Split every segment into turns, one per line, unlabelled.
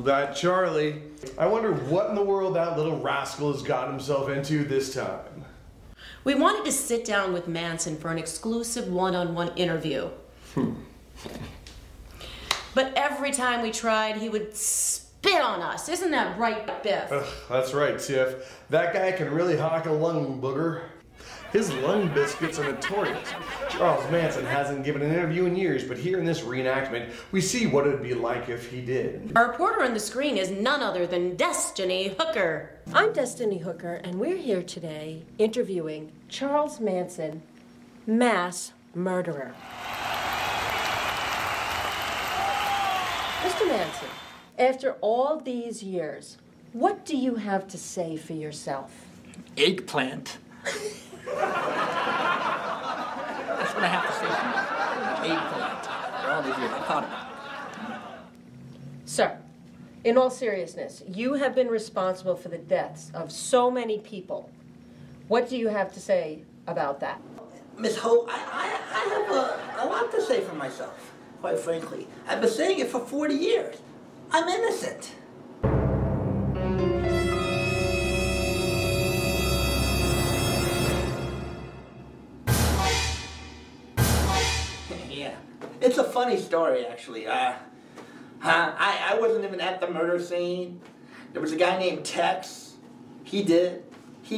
That Charlie. I wonder what in the world that little rascal has got himself into this time.
We wanted to sit down with Manson for an exclusive one-on-one interview. But every time we tried, he would spit on us. Isn't that right, Biff?
That's right, Tiff. That guy can really hawk a lung booger. His lung biscuits are notorious. Charles Manson hasn't given an interview in years, but here in this reenactment, we see what it would be like if he did.
Our reporter on the screen is none other than Destiny Hooker.
I'm Destiny Hooker, and we're here today interviewing Charles Manson, mass murderer. Mr. Manson, after all these years, what do you have to say for yourself?
Eggplant. That's what I have to say for you. Eggplant. For all these years, I thought about it.
Sir, in all seriousness, you have been responsible for the deaths of so many people. What do you have to say about that?
Miss Ho, I have a lot to say for myself, quite frankly. I've been saying it for 40 years. I'm innocent. Yeah, it's a funny story, actually. I wasn't even at the murder scene. There was a guy named Tex. He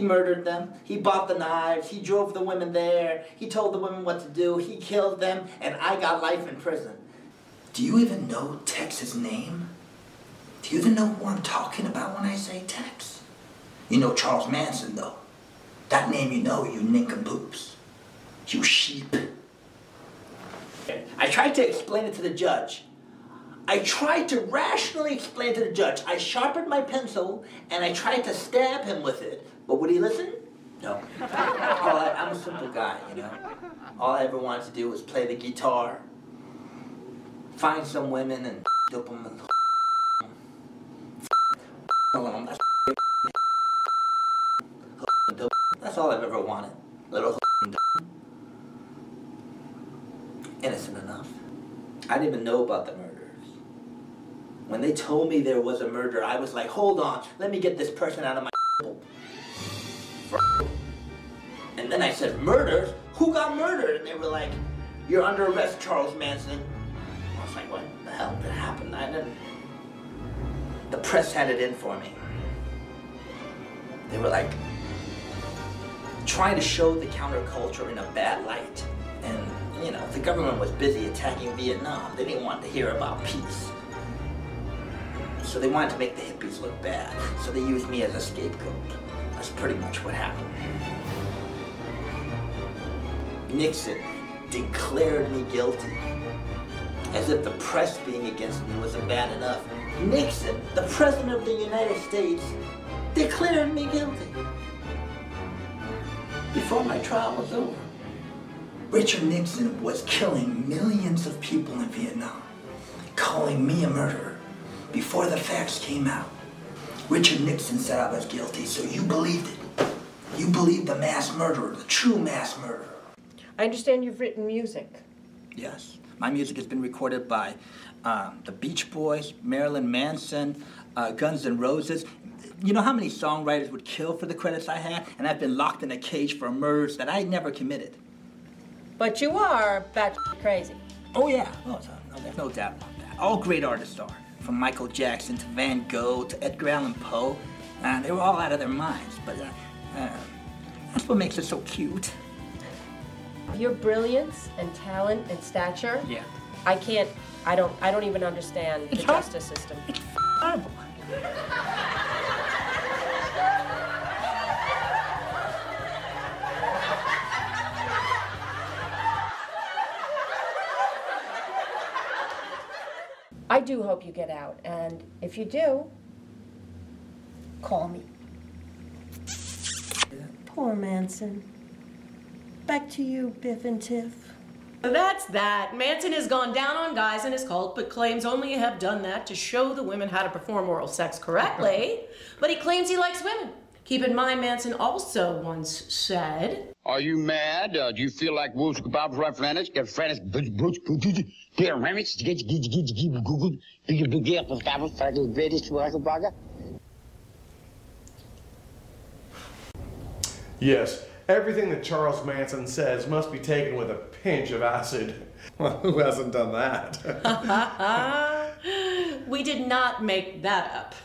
murdered them. He bought the knives. He drove the women there. He told the women what to do. He killed them, and I got life in prison. Do you even know Tex's name? Do you even know who I'm talking about when I say Tex? You know Charles Manson, though. That name you know, you nincompoops. You sheep. I tried to explain it to the judge. I tried to rationally explain it to the judge. I sharpened my pencil, and I tried to stab him with it. But would he listen? No. I'm a simple guy, you know. All I ever wanted to do was play the guitar, find some women and dope them and that's all I've ever wanted. Little innocent enough. I didn't even know about the murders. When they told me there was a murder, I was like, hold on, let me get this person out of my and then I said, murders? Who got murdered? And they were like, you're under arrest, Charles Manson. I was like, what the hell did happen? I didn't. The press had it in for me. They were like, trying to show the counterculture in a bad light. And, you know, the government was busy attacking Vietnam. They didn't want to hear about peace. So they wanted to make the hippies look bad. So they used me as a scapegoat. That's pretty much what happened. Nixon declared me guilty. As if the press being against me wasn't bad enough. Nixon, the President of the United States, declared me guilty. Before my trial was over. Richard Nixon was killing millions of people in Vietnam, calling me a murderer before the facts came out. Richard Nixon said I was guilty, so you believed it. You believed the mass murderer, the true mass murderer.
I understand you've written music.
Yes. My music has been recorded by the Beach Boys, Marilyn Manson, Guns N' Roses. You know how many songwriters would kill for the credits I had? And I've been locked in a cage for murders that I never committed.
But you are batshit crazy.
Oh, yeah. Oh, there's no doubt about that. All great artists are. From Michael Jackson to Van Gogh to Edgar Allan Poe. They were all out of their minds. But that's what makes it so cute.
Your brilliance and talent and stature.
Yeah.
I don't even understand the justice system.
It's horrible.
I do hope you get out, and if you do, call me. Poor Manson. Back to you, Biff and Tiff.
That's that. Manson has gone down on guys in his cult, but claims only have done that to show the women how to perform oral sex correctly. But he claims he likes women. Keep in mind, Manson also once said,
"Are you mad? Do you feel like Wolf's kebabs right friends? Get friends,
Yes, everything that Charles Manson says must be taken with a pinch of acid. Well, who hasn't done that?
we did not make that up.